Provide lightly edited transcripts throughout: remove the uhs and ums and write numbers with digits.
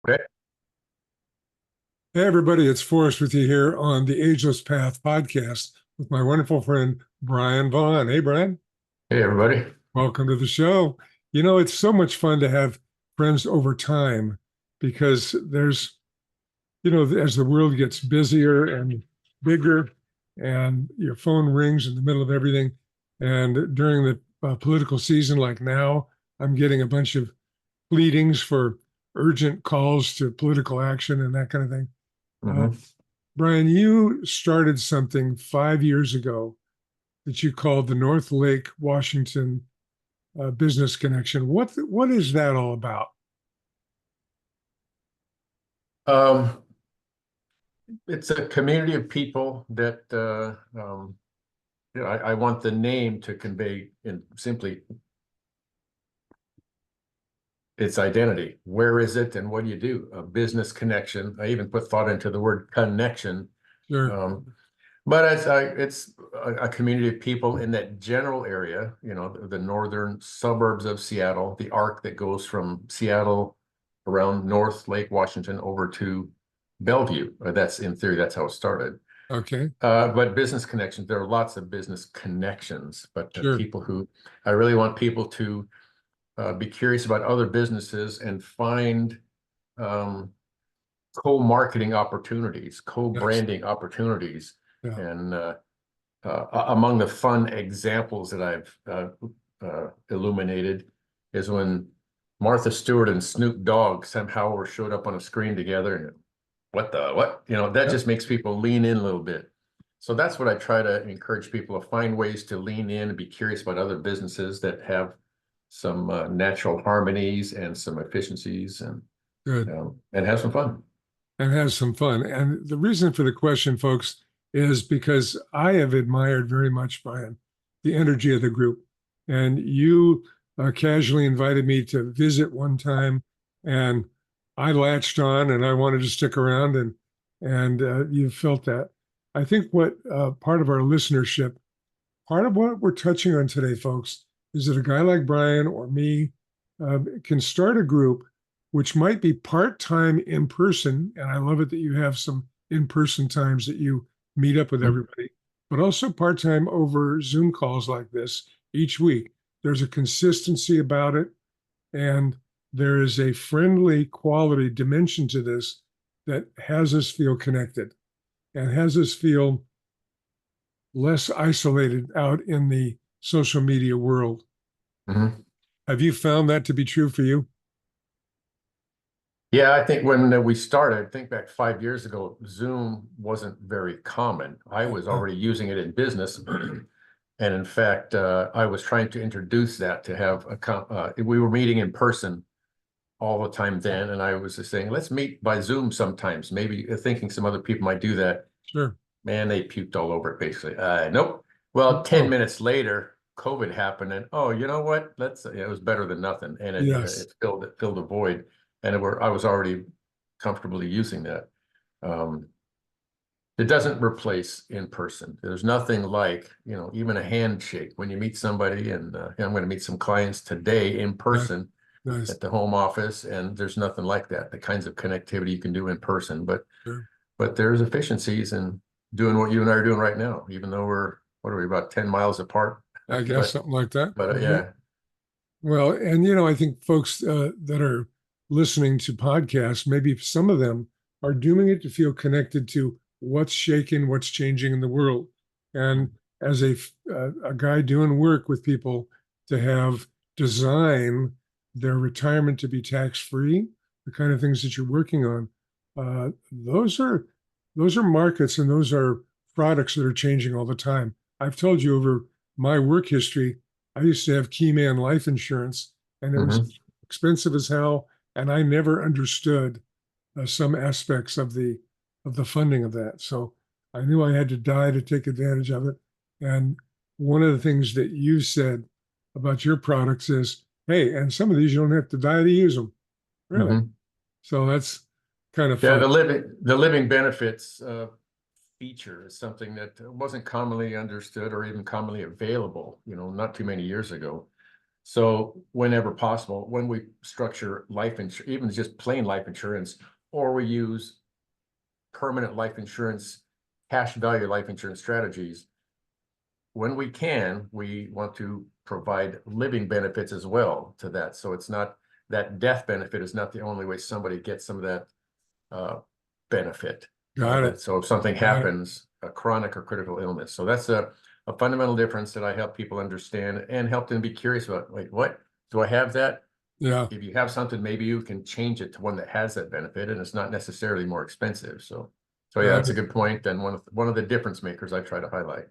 Okay. Hey, everybody, it's Forrest with you here on the Ageless Path podcast with my wonderful friend, Brian Vaughn. Hey, Brian, Hey, everybody. welcome to the show. You know, it's so much fun to have friends over time because as the world gets busier and bigger and your phone rings in the middle of everything. And during the political season, like now, I'm getting a bunch of pleadings for urgent calls to political action and that kind of thing. Uh, hmm Brian, you started something 5 years ago that you called the North Lake Washington Business Connection. What is that all about? Um, it's a community of people that I want the name to convey in simply its identity. Where is it and what do you do? A business connection. I even put thought into the word connection. Sure. Um, but it's a community of people in that general area, the northern suburbs of Seattle, the arc that goes from Seattle around North Lake Washington over to Bellevue. That's in theory, that's how it started. Okay. But business connections, there are lots of business connections, but Sure. I really want people to be curious about other businesses and find um, co-marketing opportunities, Yes. co-branding opportunities. Yeah. And among the fun examples that I've illuminated is when Martha Stewart and Snoop Dogg somehow were showed up on a screen together, and what? That Yep. just makes people lean in a little bit. So that's what I try to encourage people to find ways to lean in and be curious about other businesses that have some natural harmonies and some efficiencies Good. and have some fun. And have some fun. And the reason for the question, folks, is because I have admired very much, Brian, the energy of the group. And you casually invited me to visit one time, and I latched on and I wanted to stick around, and you felt that. I think what part of our listenership, part of what we're touching on today, folks, is that a guy like Brian or me can start a group which might be part time in person. And I love it that you have some in person times that you meet up with everybody, but also part time over Zoom calls like this each week. There's a consistency about it, and there is a friendly quality dimension to this that has us feel connected and has us feel less isolated out in the social media world. Mhm. Have you found that to be true for you? Yeah, I think when we started, think back 5 years ago, Zoom wasn't very common. I was Oh, already using it in business. And in fact, I was trying to introduce that to have we were meeting in person all the time then. And I was just saying, let's meet by Zoom sometimes, maybe thinking some other people might do that. sure. Man, they puked all over it basically. Nope. Well, 10 Oh, minutes later, COVID happened, and oh, you know what? It was better than nothing, and yes. it filled a void, and I was already comfortably using that. Um, it doesn't replace in person. There's nothing like, even a handshake when you meet somebody, and I'm going to meet some clients today in Nice. person Nice. at the home office, and there's nothing like that. The kinds of connectivity you can do in person, Sure. but there's efficiencies in doing what you and I are doing right now, even though what are we, about 10 miles apart? I guess But, something like that. Mhm. yeah. Well, and I think folks that are listening to podcasts, maybe some of them are doing it to feel connected to what's shaking, what's changing in the world. And as a guy doing work with people to have design their retirement to be tax free, the kind of things that you're working on, uh, those are those are markets and those are products that are changing all the time. I've told you over my work history, I used to have key man life insurance, and it was Mhm. expensive as hell, and I never understood some aspects of the funding of that. So I knew I had to die to take advantage of it. And one of the things that you said about your products is, hey, and some of these you don't have to die to use them. Really? Mhm. So that's kind of Yeah, fun. the living benefits feature is something that wasn't commonly understood or even commonly available, not too many years ago. So whenever possible, when we structure life insurance, even just plain life insurance, or we use permanent life insurance, cash value life insurance strategies, when we can, we want to provide living benefits as well to that. So it's not that death benefit is not the only way somebody gets some of that benefit. Got it. So if something Got it. happens, a chronic or critical illness. So that's a fundamental difference that I help people understand and help them be curious about, like, what do I have that? Yeah. If you have something, maybe you can change it to one that has that benefit, and it's not necessarily more expensive. So yeah, that's a good point, and one of the difference makers I try to highlight.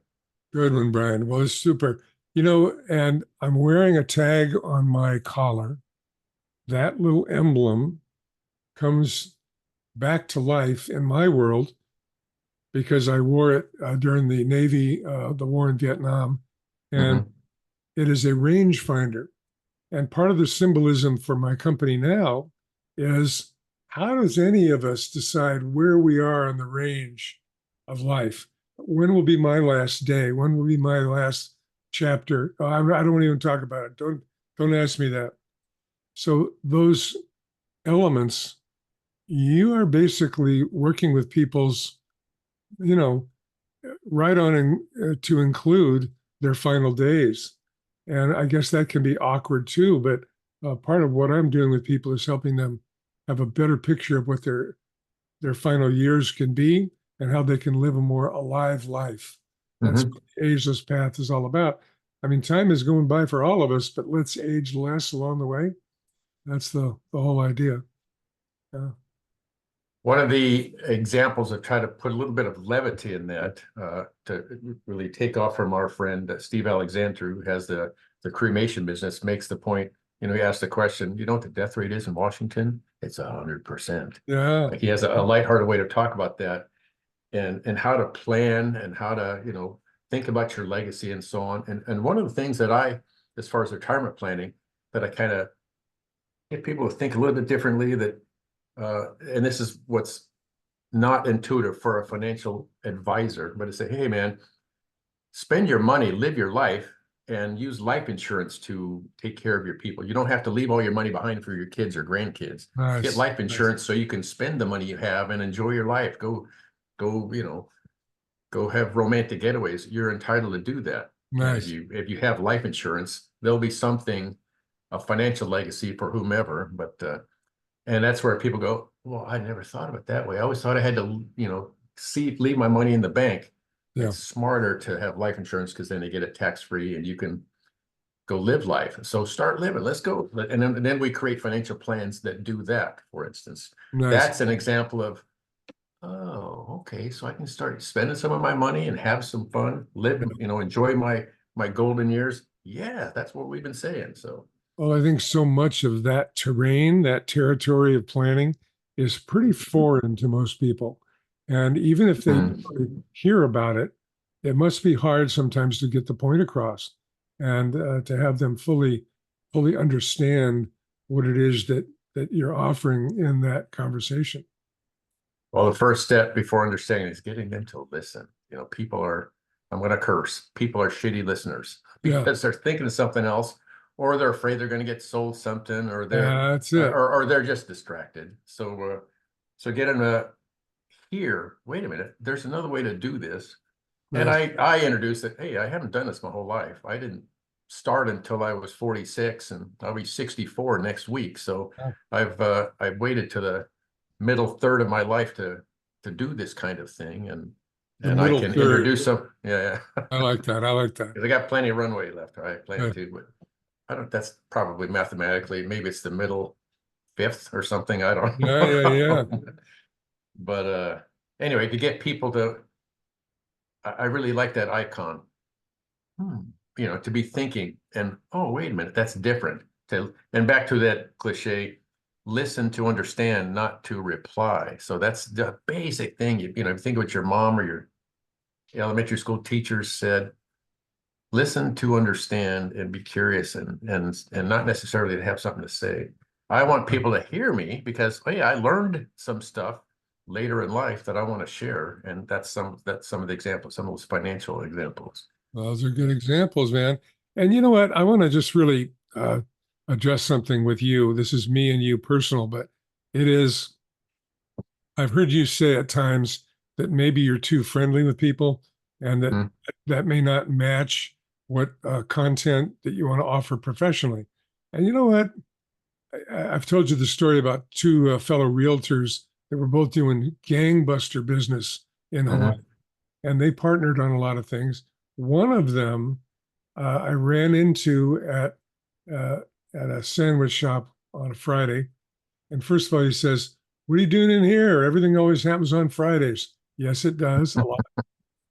Good one, Brian. Well, it's super. You know, and I'm wearing a tag on my collar. That little emblem comes back to life in my world because I wore it during the Navy, the war in Vietnam, and it is a rangefinder. And part of the symbolism for my company now is how does any of us decide where we are on the range of life? When will be my last day? When will be my last chapter? Oh, I don't want to even talk about it. Don't ask me that. So those elements, you are basically working with people's, you know, right on to include their final days. And I guess that can be awkward too, but part of what I'm doing with people is helping them have a better picture of what their final years can be and how they can live a more alive life. That's what the ageless path is all about. I mean, time is going by for all of us, but let's age less along the way. That's the whole idea. Yeah. One of the examples of try to put a little bit of levity in that to really take off from our friend Steve Alexander, who has the cremation business, makes the point. You know, he asked the question, you know what the death rate is in Washington? It's 100%. Yeah. Like, he has a lighthearted way to talk about that and how to plan and how to, you know, think about your legacy and so on. And one of the things that as far as retirement planning, that I kind of get people to think a little bit differently, that and this is what's not intuitive for a financial advisor, but to say, hey man, spend your money, live your life, and use life insurance to take care of your people. You don't have to leave all your money behind for your kids or grandkids. Nice. Get life insurance so you can spend the money you have and enjoy your life. Go, you know, go have romantic getaways. You're entitled to do that. Nice. If you have life insurance, there'll be something, a financial legacy for whomever, but and that's where people go, well, I never thought of it that way. I always thought I had to, you know, leave my money in the bank. Yeah. It's smarter to have life insurance because then they get it tax-free and you can go live life. So start living. Let's go. And then we create financial plans that do that, for instance. Nice. That's an example of, oh, okay, so I can start spending some of my money and have some fun, live, you know, enjoy my golden years. Yeah, that's what we've been saying. So. Well, I think so much of that terrain, that territory of planning, is pretty foreign to most people. And even if they hear about it, it must be hard sometimes to get the point across and to have them fully understand what it is that you're offering in that conversation. Well, the first step before understanding is getting them to listen. You know, I'm going to curse. People are shitty listeners because they're thinking of something else, or they're afraid they're going to get sold something, or that's it. Or they're just distracted. So get them to hear, wait a minute, there's another way to do this. And I introduced it. Hey, I haven't done this my whole life. I didn't start until I was 46, and I'll be 64 next week. So I've waited to the middle third of my life to do this kind of thing, and I can introduce some. Yeah. I like that. Because I got plenty of runway left. I plan to, but I don't. That's probably mathematically, maybe it's the middle fifth or something. I don't know. Yeah. But anyway, to get people to, I really like that icon. You know, to be thinking and, oh, wait a minute, that's different. And back to that cliche, listen to understand, not to reply. So that's the basic thing. You know, think what your mom or your elementary school teachers said. Listen to understand and be curious and not necessarily to have something to say. I want people to hear me because, hey, I learned some stuff later in life that I want to share. And that's some of the examples, some of those financial examples. Those are good examples, man. And you know what? I want to just really address something with you. This is me and you personal, but it is, I've heard you say at times that maybe you're too friendly with people and that Mm, that may not match what content that you want to offer professionally. And you know what? I've told you the story about two fellow realtors that were both doing gangbuster business in Hawaii, mhm, and they partnered on a lot of things. One of them I ran into uh, at a sandwich shop on a Friday, and first of all, he says, "What are you doing in here? Everything always happens on Fridays." Yes, it does a lot.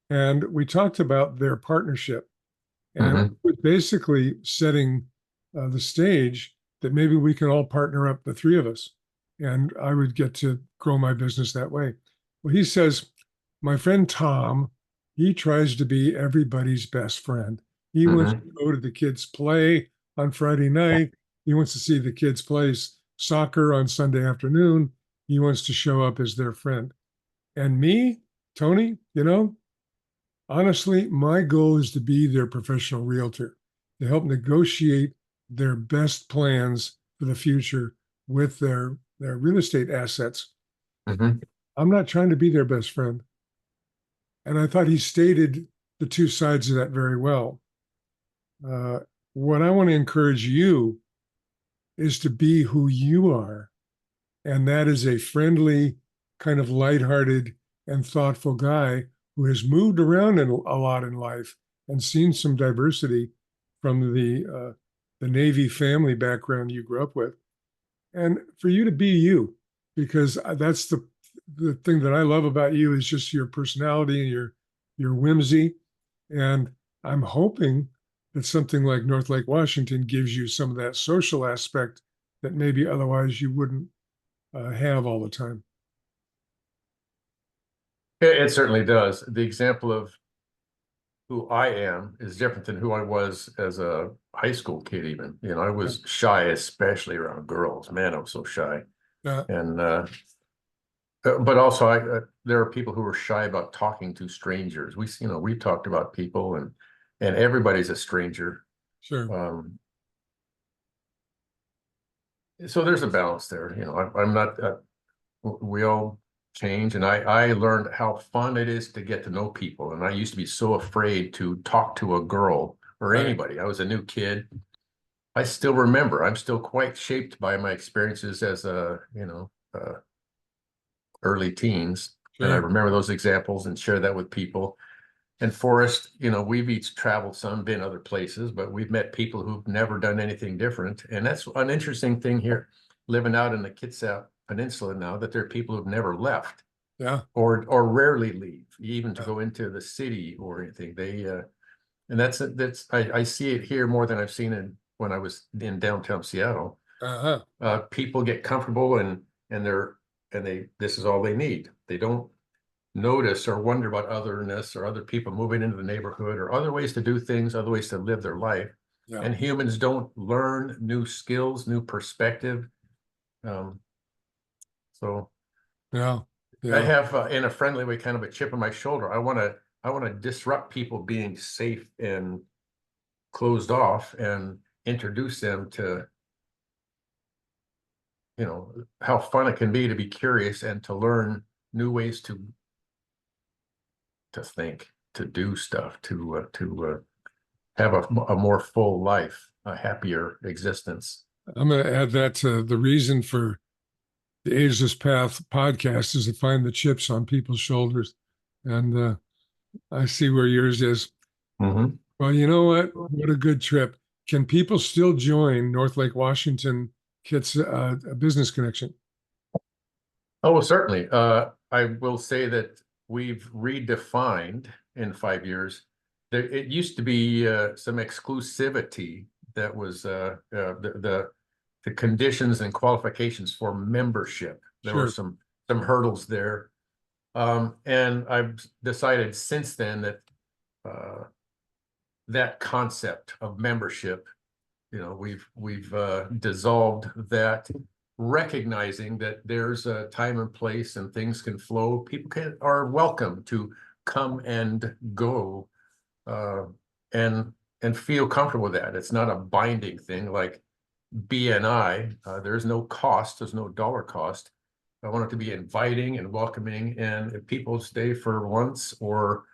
And we talked about their partnership, and mhm, we're basically setting the stage that maybe we can all partner up, the three of us, and I would get to grow my business that way. Well, he says, my friend Tom, he tries to be everybody's best friend. He wants to mhm. go to the kids' play on Friday night. He wants to see the kids play soccer on Sunday afternoon. He wants to show up as their friend. And me, Tony, honestly, my goal is to be their professional realtor, to help negotiate their best plans for the future with their real estate assets. Mhm. I'm not trying to be their best friend. And I thought he stated the two sides of that very well. Uh, what I want to encourage you is to be who you are. And that is a friendly, kind of lighthearted and thoughtful guy who has moved around a lot in life and seen some diversity from the Navy family background you grew up with. And for you to be you, because that's the thing that I love about you is just your personality and your whimsy. And I'm hoping that something like North Lake Washington gives you some of that social aspect that maybe otherwise you wouldn't have all the time. It certainly does. The example of who I am is different than who I was as a high school kid, even. I was shy, especially around girls. Man, I was so shy. Uh, And but also there are people who are shy about talking to strangers. We talked about people and everybody's a stranger. sure. Um, so there's a balance there. I'm not we all change, and I learned how fun it is to get to know people. And I used to be so afraid to talk to a girl or Right. anybody. I was a new kid. I still remember. I'm still quite shaped by my experiences as early teens. And I Sure. remember those examples and share that with people. And Forrest, we've each traveled some, been other places, but we've met people who've never done anything different. And that's an interesting thing here, living out in the Kitsap Peninsula now, that there are people who've never left Yeah. or rarely leave, even to Yeah. go into the city or anything. And that's I see it here more than I've seen it when I was in downtown Seattle. Uh-huh. People get comfortable and this is all they need. They don't notice or wonder about otherness or other people moving into the neighborhood or other ways to do things, other ways to live their life. Yeah. And humans don't learn new skills, new perspective. Um, so Yeah. I Yeah. have, in a friendly way, kind of a chip on my shoulder. I want to disrupt people being safe and closed off and introduce them to, how fun it can be to be curious and to learn new ways to think, to do stuff, to have a more full life, a happier existence. I'm going to add that to the reason for the Ageless Path podcast is to find the chips on people's shoulders. And I see where yours is. Mhm. Well, you know what? What a good trip. Can people still join North Lake Washington Kids Business Connection? Oh, well, certainly. I will say that we've redefined in 5 years. It used to be some exclusivity that was the conditions and qualifications for membership. There were Sure. some hurdles there, and I've decided since then that uh, that concept of membership, we've dissolved that, recognizing that there's a time and place and things can flow. People are welcome to come and go, uh, and and feel comfortable with that. It's not a binding thing like BNI. There's no cost, there's no dollar cost. I want it to be inviting and welcoming, and if people stay for once or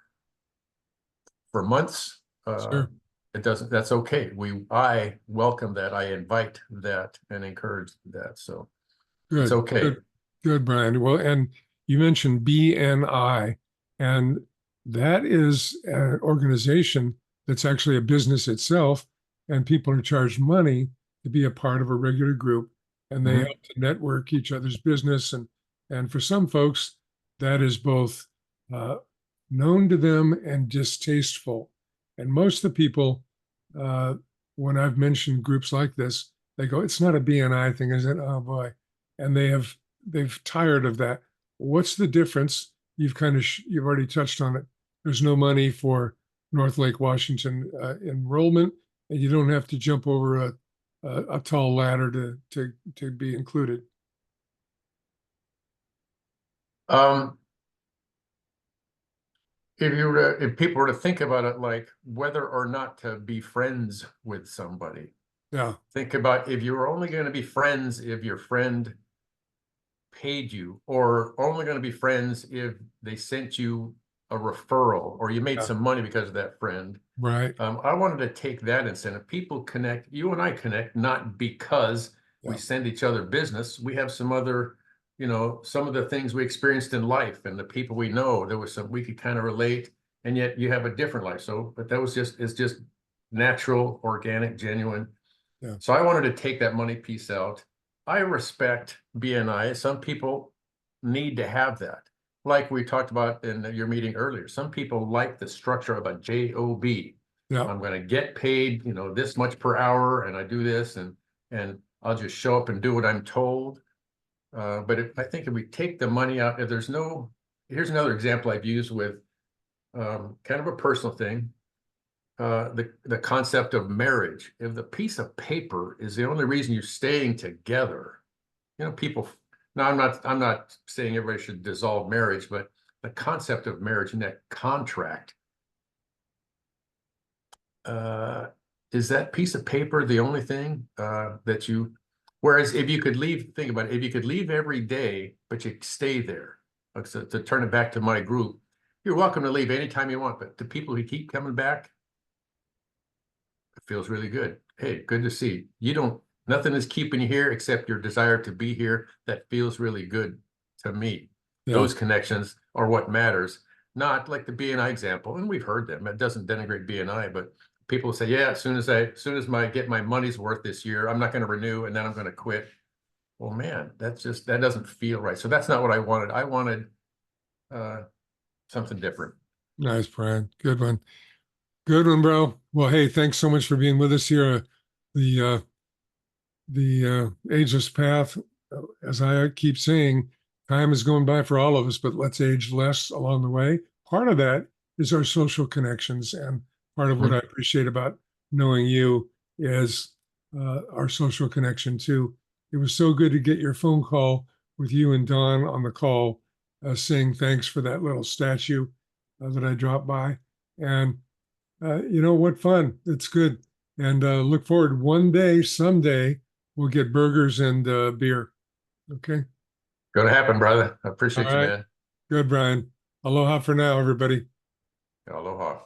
for months, Sure. it doesn't, that's okay. I welcome that, I invite that and encourage that. So it's Good, okay. good, good, Brian. Well, and you mentioned BNI, and that is an organization that's actually a business itself, and people are charged money to be a part of a regular group, and they Mhm. help to network each other's business, and for some folks, that is both uh, known to them and distasteful. And most of the people, uh, when I've mentioned groups like this, they go, "It's not a BNI thing, is it?" Oh boy, and they've tired of that. What's the difference? You've already touched on it. There's no money for North Lake Washington enrollment, and you don't have to jump over a tall ladder to be included. Um, if people were to think about it, like whether or not to be friends with somebody, Yeah, think about if you were only going to be friends if your friend paid you, or only going to be friends if they sent you a referral or you made yeah, some money because of that friend. right. I wanted to take that incentive. People connect, you and I connect, not because we Yeah, send each other business. We have some other, some of the things we experienced in life and the people we know, there was some, we could kind of relate, and yet you have a different life. So, but that was it's just natural, organic, genuine. yeah, So I wanted to take that money piece out. I respect BNI. Some people need to have that. Like we talked about in your meeting earlier, some people like the structure of a job. yeah, I'm going to get paid, this much per hour, and I do this, and I'll just show up and do what I'm told. But I think if we take the money out, if there's no, here's another example I've used with kind of a personal thing, the concept of marriage. If the piece of paper is the only reason you're staying together, people. Now, I'm not saying everybody should dissolve marriage, but the concept of marriage and that contract, uh, is that piece of paper the only thing that you? Whereas if you could leave, think about it. If you could leave every day, but you stay there. So to turn it back to my group, you're welcome to leave anytime you want, but the people who keep coming back, it feels really good. Hey, good to see you. Don't, nothing is keeping you here except your desire to be here. That feels really good to me. yeah, Those connections are what matters, not like the BNI example. And we've heard them. It doesn't denigrate BNI, but people say, yeah, as soon as I get my money's worth this year, I'm not going to renew and then I'm going to quit. Well, man, that doesn't feel right. So that's not what I wanted. I wanted uh, something different. nice, Brian. Good one. Good one, bro. Well, hey, thanks so much for being with us here. The ageless path, as I keep saying, time is going by for all of us, but let's age less along the way. Part of that is our social connections, and part of what I Mhm. appreciate about knowing you is our social connection too. It was so good to get your phone call with you and Don on the call, saying thanks for that little statue that I dropped by, and what fun. It's good. And look forward one day, someday, we'll get burgers and beer. Okay. Going to happen, brother. I All appreciate you, right. man. Good, Brian. Aloha for now, everybody. Aloha.